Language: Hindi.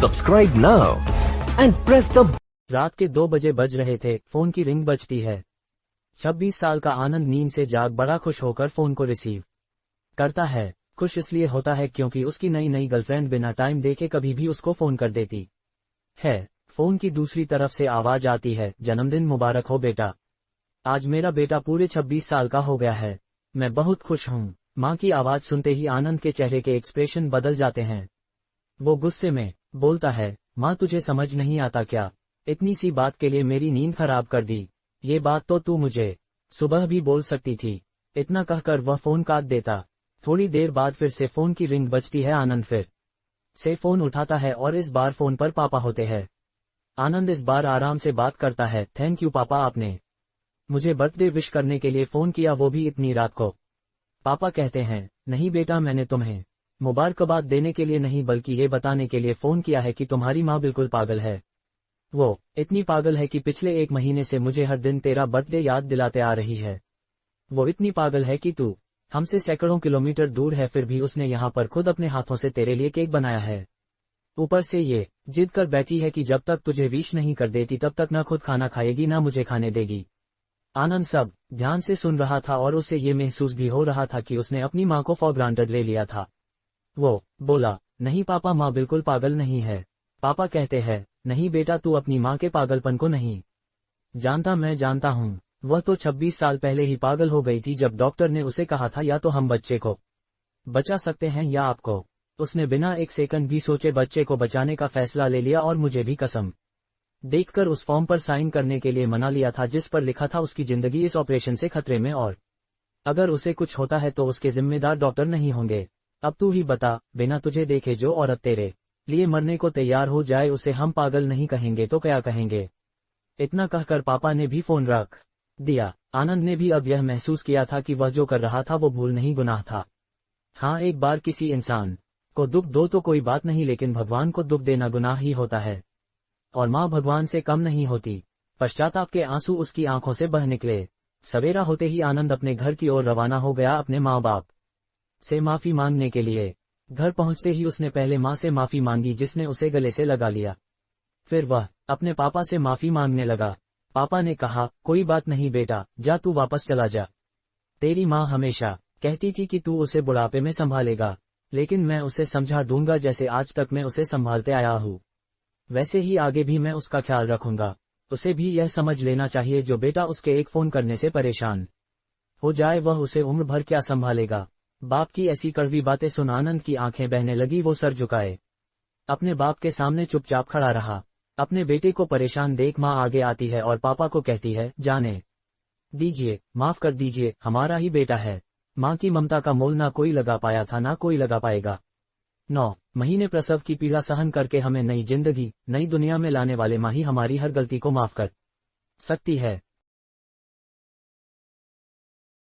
Subscribe now and press the रात के 2 बजे बज रहे थे, फोन की रिंग बजती है। 26 साल का आनंद नींद से जाग बड़ा खुश होकर फोन को रिसीव करता है। खुश इसलिए होता है क्योंकि उसकी नई नई गर्लफ्रेंड बिना टाइम देखे कभी भी उसको फोन कर देती है। फोन की दूसरी तरफ से आवाज आती है, जन्मदिन मुबारक हो बेटा। आज मेरा बेटा पूरे 26 साल का हो गया है। मैं बहुत खुश हूँ। माँ की आवाज सुनते ही आनंद के चेहरे के एक्सप्रेशन बदल जाते हैं। वो गुस्से में बोलता है, माँ तुझे समझ नहीं आता क्या? इतनी सी बात के लिए मेरी नींद खराब कर दी। ये बात तो तू मुझे सुबह भी बोल सकती थी। इतना कहकर वह फोन काट देता। थोड़ी देर बाद फिर से फोन की रिंग बजती है। आनंद फिर से फोन उठाता है और इस बार फोन पर पापा होते हैं। आनंद इस बार आराम से बात करता है। थैंक यू पापा, आपने मुझे बर्थडे विश करने के लिए फोन किया, वो भी इतनी रात को। पापा कहते हैं, नहीं बेटा, मैंने तुम्हें मुबारकबाद देने के लिए नहीं बल्कि ये बताने के लिए फोन किया है कि तुम्हारी माँ बिल्कुल पागल है। वो इतनी पागल है कि पिछले 1 महीने से मुझे हर दिन तेरा बर्थडे याद दिलाते आ रही है। वो इतनी पागल है कि तू हमसे सैकड़ों किलोमीटर दूर है, फिर भी उसने यहाँ पर खुद अपने हाथों से तेरे लिए केक बनाया है। ऊपर से ये जिद कर बैठी है कि जब तक तुझे विश नहीं कर देती तब तक न खुद खाना खाएगी न मुझे खाने देगी। आनंद सब ध्यान से सुन रहा था और उसे ये महसूस भी हो रहा था कि उसने अपनी माँ को फॉर ग्रांटेड ले लिया था। वो बोला, नहीं पापा, माँ बिल्कुल पागल नहीं है। पापा कहते हैं, नहीं बेटा, तू अपनी माँ के पागलपन को नहीं जानता। मैं जानता हूँ। वह तो 26 साल पहले ही पागल हो गई थी जब डॉक्टर ने उसे कहा था या तो हम बच्चे को बचा सकते हैं या आपको। उसने बिना 1 सेकंड भी सोचे बच्चे को बचाने का फैसला ले लिया और मुझे भी कसम देखकर उस फॉर्म पर साइन करने के लिए मना लिया था जिस पर लिखा था उसकी जिंदगी इस ऑपरेशन से खतरे में और अगर उसे कुछ होता है तो उसके जिम्मेदार डॉक्टर नहीं होंगे। अब तू ही बता, बिना तुझे देखे जो औरत तेरे लिए मरने को तैयार हो जाए उसे हम पागल नहीं कहेंगे तो क्या कहेंगे? इतना कहकर पापा ने भी फोन रख दिया। आनंद ने भी अब यह महसूस किया था कि वह जो कर रहा था वो भूल नहीं, गुनाह था। हाँ, एक बार किसी इंसान को दुख दो तो कोई बात नहीं, लेकिन भगवान को दुख देना गुनाह ही होता है। और माँ भगवान से कम नहीं होती। पश्चाताप के आंसू उसकी आंखों से बह निकले। सवेरा होते ही आनंद अपने घर की ओर रवाना हो गया अपने माँ बाप से माफी मांगने के लिए। घर पहुंचते ही उसने पहले माँ से माफी मांगी जिसने उसे गले से लगा लिया। फिर वह अपने पापा से माफी मांगने लगा। पापा ने कहा, कोई बात नहीं बेटा, जा तू वापस चला जा। तेरी माँ हमेशा कहती थी कि तू उसे बुढ़ापे में संभालेगा, लेकिन मैं उसे समझा दूंगा जैसे आज तक मैं उसे संभालते आया हूँ। वैसे ही आगे भी मैं उसका ख्याल रखूंगा। उसे भी यह समझ लेना चाहिए जो बेटा उसके एक फोन करने से परेशान हो जाए वह उसे उम्र भर क्या संभालेगा। बाप की ऐसी कड़वी बातें सुन आनंद की आंखें बहने लगी। वो सर झुकाए अपने बाप के सामने चुपचाप खड़ा रहा। अपने बेटे को परेशान देख माँ आगे आती है और पापा को कहती है, जाने दीजिए, माफ कर दीजिए, हमारा ही बेटा है। माँ की ममता का मोल ना कोई लगा पाया था ना कोई लगा पाएगा। 9 महीने प्रसव की पीड़ा सहन करके हमें नई जिंदगी, नई दुनिया में लाने वाले माँ ही हमारी हर गलती को माफ कर सकती है।